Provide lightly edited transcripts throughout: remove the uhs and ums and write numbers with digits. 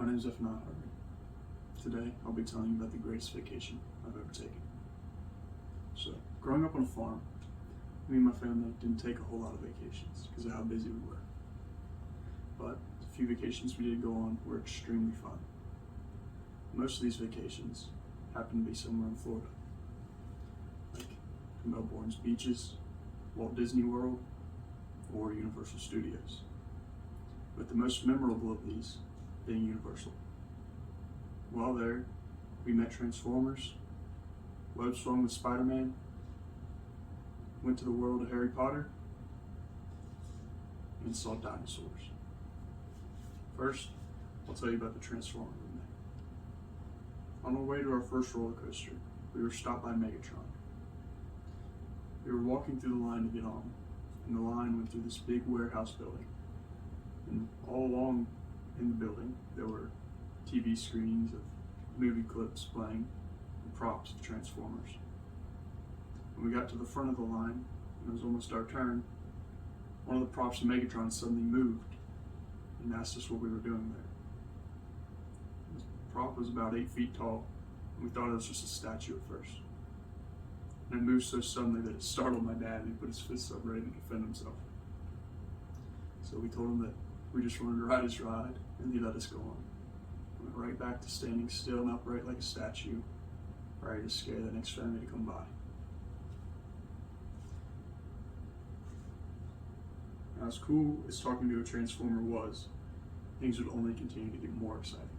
My name is F. Harvey. Today, I'll be telling you about the greatest vacation I've ever taken. So, growing up on a farm, me and my family didn't take a whole lot of vacations because of how busy we were. But the few vacations we did go on were extremely fun. Most of these vacations happened to be somewhere in Florida, like Melbourne's beaches, Walt Disney World, or Universal Studios. But the most memorable of these being Universal. While there, we met Transformers, web swung with Spider-Man, went to the world of Harry Potter, and saw dinosaurs. First, I'll tell you about the Transformer we met. On our way to our first roller coaster, we were stopped by Megatron. We were walking through the line to get on, and the line went through this big warehouse building. And all along in the building, there were TV screens of movie clips playing and props of Transformers. When we got to the front of the line, and it was almost our turn, one of the props of Megatron suddenly moved and asked us what we were doing there. The prop was about 8 feet tall, and we thought it was just a statue at first. And it moved so suddenly that it startled my dad, and he put his fists up ready to defend himself. So we told him that we just wanted to ride his ride, and he let us go on. We went right back to standing still and upright like a statue, ready to scare the next family to come by. Now, as cool as talking to a Transformer was, things would only continue to get more exciting.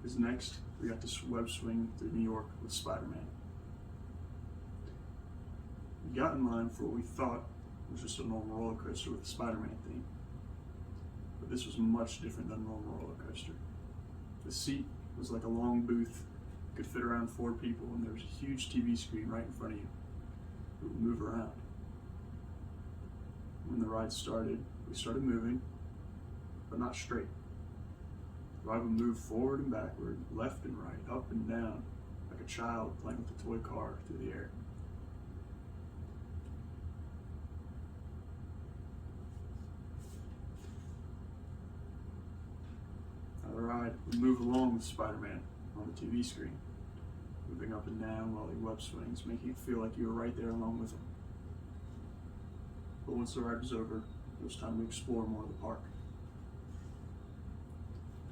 Because next, we got to web swing through New York with Spider-Man. We got in line for what we thought was just a normal roller coaster with a Spider-Man theme. But this was much different than a normal roller coaster. The seat was like a long booth, could fit around 4 people, and there was a huge TV screen right in front of you. It would move around. When the ride started, we started moving, but not straight. The ride would move forward and backward, left and right, up and down, like a child playing with a toy car through the air. The ride would move along with Spider-Man on the TV screen, moving up and down while he web swings, making it feel like you were right there along with him. But once the ride was over, it was time to explore more of the park.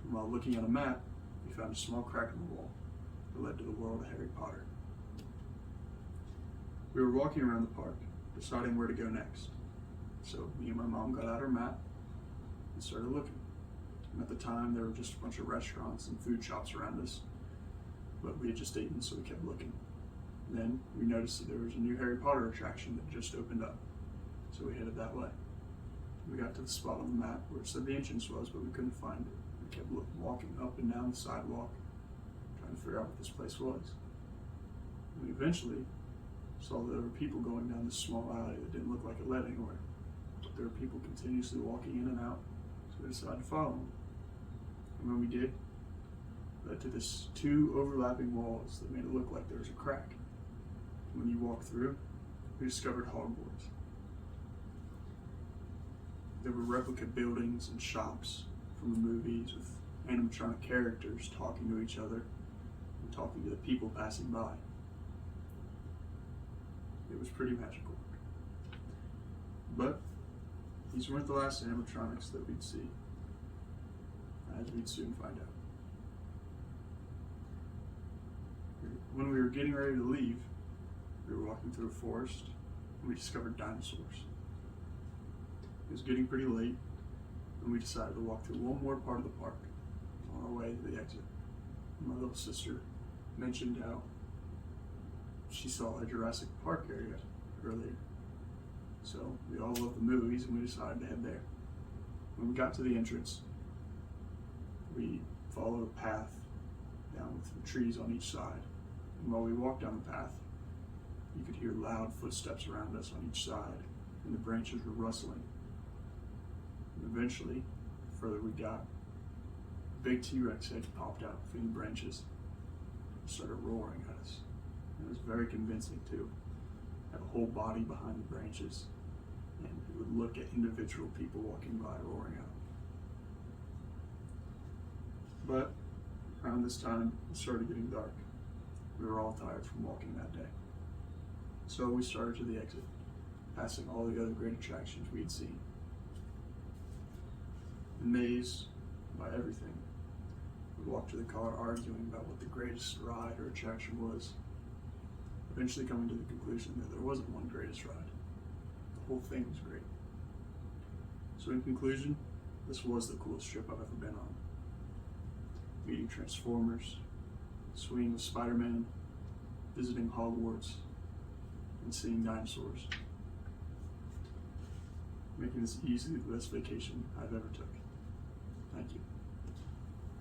And while looking at a map, we found a small crack in the wall that led to the world of Harry Potter. We were walking around the park, deciding where to go next. So me and my mom got out our map and started looking. And at the time, there were just a bunch of restaurants and food shops around us, but we had just eaten, so we kept looking. Then we noticed that there was a new Harry Potter attraction that just opened up, so we headed that way. We got to the spot on the map where it said the entrance was, but we couldn't find it. We kept walking up and down the sidewalk, trying to figure out what this place was. And we eventually saw that there were people going down this small alley that didn't look like it led anywhere, but there were people continuously walking in and out, so we decided to follow them. And when we did, it led to this 2 overlapping walls that made it look like there was a crack. When you walked through, we discovered Hogwarts. There were replica buildings and shops from the movies with animatronic characters talking to each other and talking to the people passing by. It was pretty magical. But these weren't the last animatronics that we'd see, as we'd soon find out. When we were getting ready to leave, we were walking through a forest and we discovered dinosaurs. It was getting pretty late, and we decided to walk through one more part of the park on our way to the exit. My little sister mentioned how she saw a Jurassic Park area earlier. So we all loved the movies, and we decided to head there. When we got to the entrance, we followed a path down with some trees on each side. And while we walked down the path, you could hear loud footsteps around us on each side, and the branches were rustling. And eventually, the further we got, a big T-Rex head popped out between the branches and started roaring at us. And it was very convincing too. It had a whole body behind the branches, and it would look at individual people walking by roaring out. But around this time, it started getting dark. We were all tired from walking that day. So we started to the exit, passing all the other great attractions we'd seen. Amazed by everything, we walked to the car arguing about what the greatest ride or attraction was, eventually coming to the conclusion that there wasn't one greatest ride. The whole thing was great. So in conclusion, this was the coolest trip I've ever been on. Meeting Transformers, swinging with Spider-Man, visiting Hogwarts, and seeing dinosaurs. Making this easily the best vacation I've ever took. Thank you.